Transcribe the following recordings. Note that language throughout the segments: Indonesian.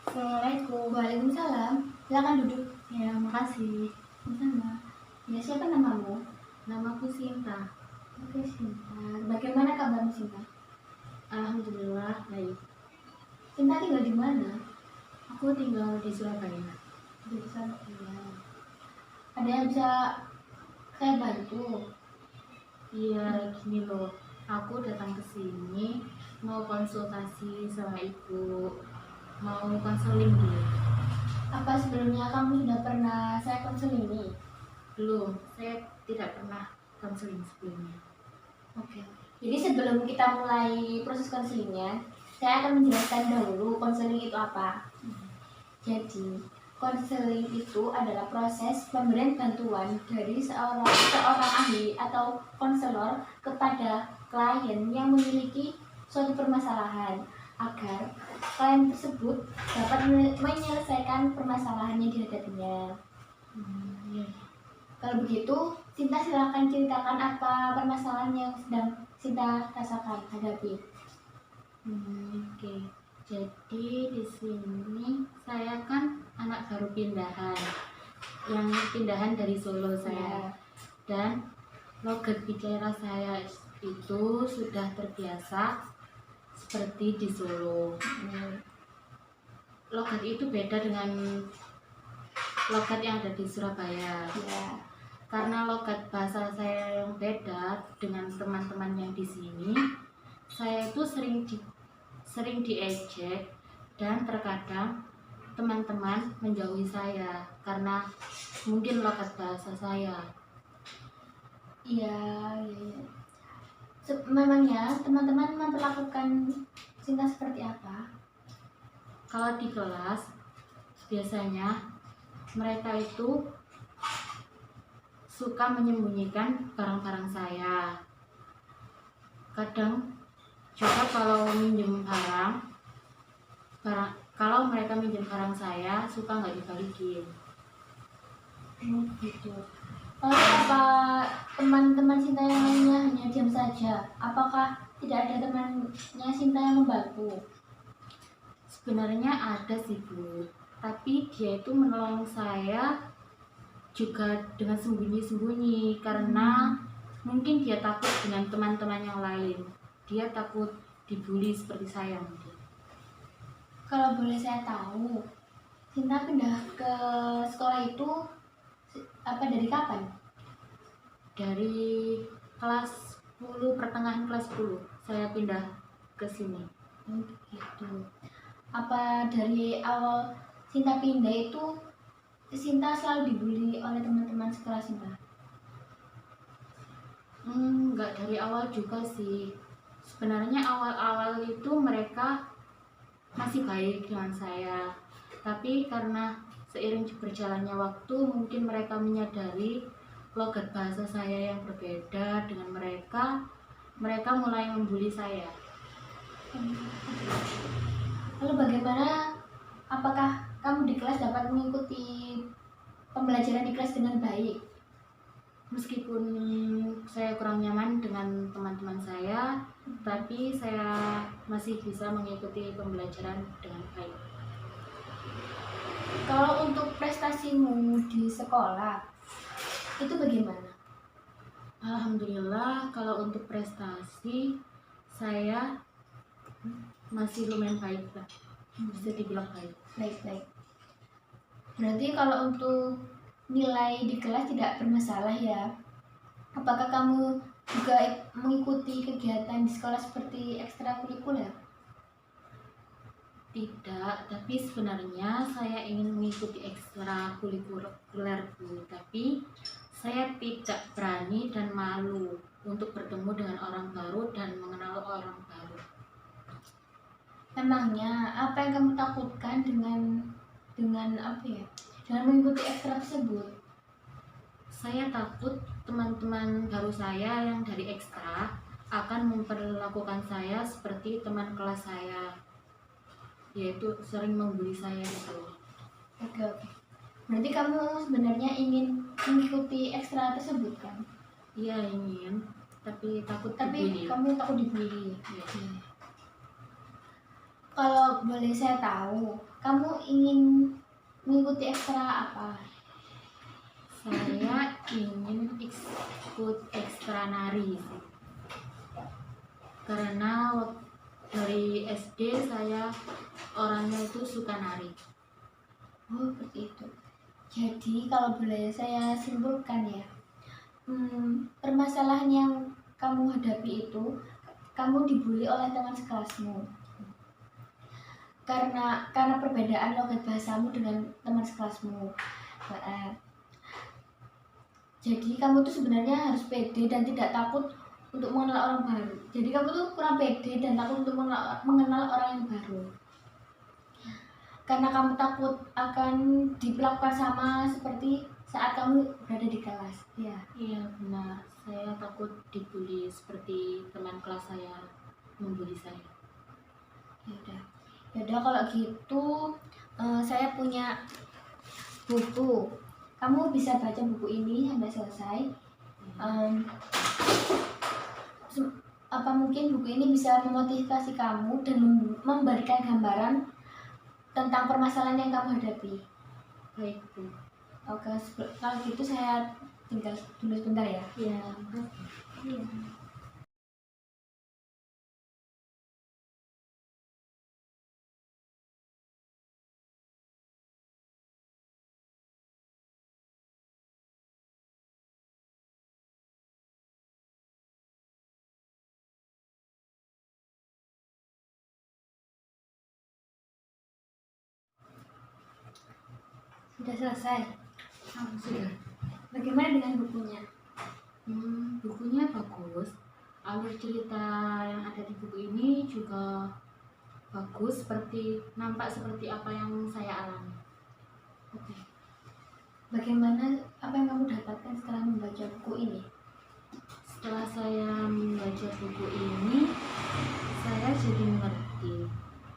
Assalamualaikum. Waalaikumsalam. Silakan duduk. Ya, makasih. Sama. Ya, siapa namamu? Namaku Sinta. Oke, Sinta. Bagaimana kabarmu, Sinta? Alhamdulillah baik. Sinta tinggal di mana? Aku tinggal di Surabaya. Di Surabaya. Ada yang bisa saya bantu? Iya, gini loh. Aku datang ke sini mau konsultasi sama ibu, mau konseling dia. Apa sebelumnya kamu sudah pernah saya konseling? Belum, saya tidak pernah konseling sebelumnya. Oke. Jadi sebelum kita mulai proses konselingnya, saya akan menjelaskan dahulu konseling itu apa. Jadi, konseling itu adalah proses pemberian bantuan dari seorang ahli atau konselor kepada klien yang memiliki suatu permasalahan agar klien tersebut dapat menyelesaikan permasalahan yang dihadapinya. Iya. Kalau begitu, Sinta silakan ceritakan apa permasalahan yang sedang Sinta rasakan hadapi. Oke. Jadi di sini saya kan anak baru pindahan, yang pindahan dari Solo saya. Dan logat bicara saya itu sudah terbiasa seperti di Solo. Logat itu beda dengan logat yang ada di Surabaya. Ya. Karena logat bahasa saya yang beda dengan teman-teman yang di sini, saya itu sering diejek dan terkadang teman-teman menjauhi saya karena mungkin logat bahasa saya. Iya. Memangnya teman-teman memperlakukan Sinta seperti apa? Kalau di kelas biasanya mereka itu suka menyembunyikan barang-barang saya. Kadang juga kalau kalau mereka minjem barang saya suka nggak dibalikin. Gitu. Apa teman-teman Sinta yang lainnya hanya diam saja? Apakah tidak ada temannya Sinta yang membantu? Sebenarnya ada sih Bu, tapi dia itu menolong saya juga dengan sembunyi-sembunyi karena mungkin dia takut dengan teman-teman yang lain. Dia takut dibully seperti saya mungkin. Kalau boleh saya tahu, Sinta pindah ke sekolah itu dari kapan? Dari kelas 10, pertengahan kelas 10 saya pindah ke sini. Gitu. Apa dari awal Sinta pindah itu Sinta selalu dibully oleh teman-teman sekolah Sinta? Nggak dari awal juga sih. Sebenarnya awal-awal itu mereka masih baik dengan saya. Tapi karena seiring berjalannya waktu mungkin mereka menyadari logat bahasa saya yang berbeda dengan mereka. Mereka mulai membuli saya. Lalu bagaimana? Apakah kamu di kelas dapat mengikuti pembelajaran di kelas dengan baik? Meskipun saya kurang nyaman dengan teman-teman saya, tapi saya masih bisa mengikuti pembelajaran dengan baik. Kalau untuk prestasimu di sekolah, itu bagaimana? Alhamdulillah, kalau untuk prestasi saya masih lumayan baik lah, bisa dibilang baik. Baik-baik. Berarti kalau untuk nilai di kelas tidak bermasalah ya? Apakah kamu juga mengikuti kegiatan di sekolah seperti ekstrakurikuler? Tidak, tapi sebenarnya saya ingin mengikuti ekstrakurikuler Bu, tapi saya tidak berani dan malu untuk bertemu dengan orang baru dan mengenal orang baru. Memangnya apa yang kamu takutkan dengan apa ya? Dengan mengikuti ekstra tersebut? Saya takut teman-teman baru saya yang dari ekstra akan memperlakukan saya seperti teman kelas saya, yaitu sering membuli saya gitu. Oke. Berarti kamu sebenarnya ingin mengikuti ekstra tersebut kan? Iya ingin, tapi takut Tapi dibully. kamu takut dibully. Iya. kalau boleh saya tahu, kamu ingin mengikuti ekstra apa? Saya ingin ikut ekstra nari sih. Karena dari SD saya orangnya itu suka nari. Oh, seperti itu. Jadi kalau boleh saya simpulkan ya, permasalahan yang kamu hadapi itu, kamu dibully oleh teman sekelasmu. Karena perbedaan logat bahasamu dengan teman sekelasmu. Jadi kamu tuh sebenarnya harus pede dan tidak takut untuk mengenal orang baru. Jadi kamu tuh kurang pede dan takut untuk mengenal orang yang baru. Karena kamu takut akan diperlakukan sama seperti saat kamu berada di kelas. Ya. Iya benar, saya takut dibully seperti teman kelas saya membuli saya. Yaudah kalau gitu saya punya buku. Kamu bisa baca buku ini sampai selesai. Apa mungkin buku ini bisa memotivasi kamu dan memberikan gambaran tentang permasalahan yang kamu hadapi? Baik Bu. Oke, kalau gitu saya tinggal dulu sebentar ya. Iya. Iya. Sudah selesai. Sudah. Bagaimana dengan bukunya? Bukunya bagus. Alur cerita yang ada di buku ini juga bagus, nampak seperti apa yang saya alami. Oke. Bagaimana apa yang kamu dapatkan setelah membaca buku ini? Setelah saya membaca buku ini, saya jadi mengerti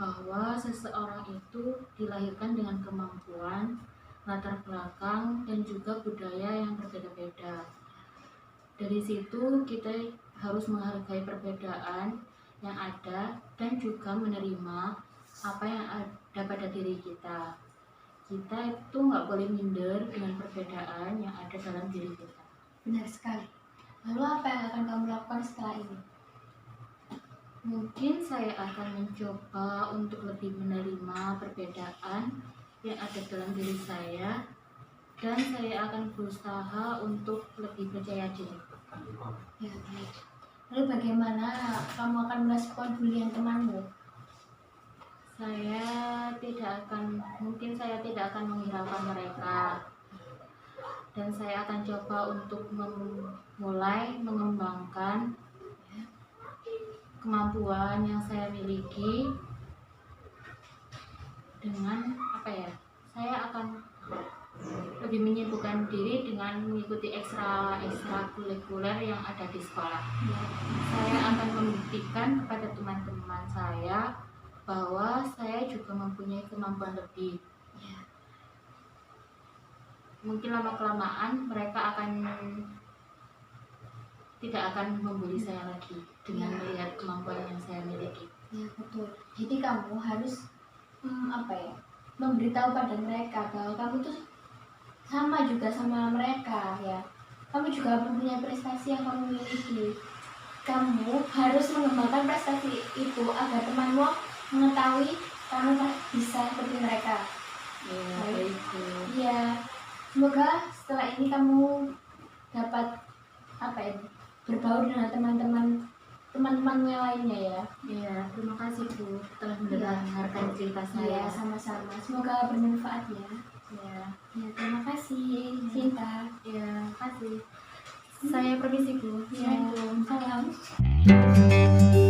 bahwa seseorang itu dilahirkan dengan kemampuan, latar belakang, dan juga budaya yang berbeda-beda. Dari situ kita harus menghargai perbedaan yang ada dan juga menerima apa yang ada pada diri kita. Kita itu nggak boleh minder dengan perbedaan yang ada dalam diri kita. Benar sekali. Lalu apa yang akan kamu lakukan setelah ini? Mungkin saya akan mencoba untuk lebih menerima perbedaan yang ada dalam diri saya, dan saya akan berusaha untuk lebih percaya diri. Ya, baik. Lalu bagaimana kamu akan merespon bulian temanmu? Mungkin saya tidak akan menghiraukan mereka, dan saya akan coba untuk mulai mengembangkan kemampuan yang saya miliki dengan saya akan lebih menyibukkan diri dengan mengikuti ekstrakurikuler yang ada di sekolah. Saya akan membuktikan kepada teman-teman saya bahwa saya juga mempunyai kemampuan lebih. Mungkin lama-kelamaan mereka tidak akan membuli saya lagi dengan melihat kemampuan yang saya miliki. Ya, betul. Jadi kamu harus memberitahu pada mereka bahwa kamu tuh sama juga sama mereka ya. Kamu juga mempunyai prestasi yang kamu miliki. Kamu harus mengembangkan prestasi itu agar temanmu mengetahui kamu bisa seperti mereka. Ya, semoga setelah ini kamu dapat berbaur dengan teman-teman yang lainnya ya. Iya, terima kasih Bu telah mendengarkan cerita saya. Iya, sama-sama. Semoga bermanfaat ya. Ya, Terima kasih, Cinta. ya, kasih. Saya permisi Bu. Assalamualaikum. Salam.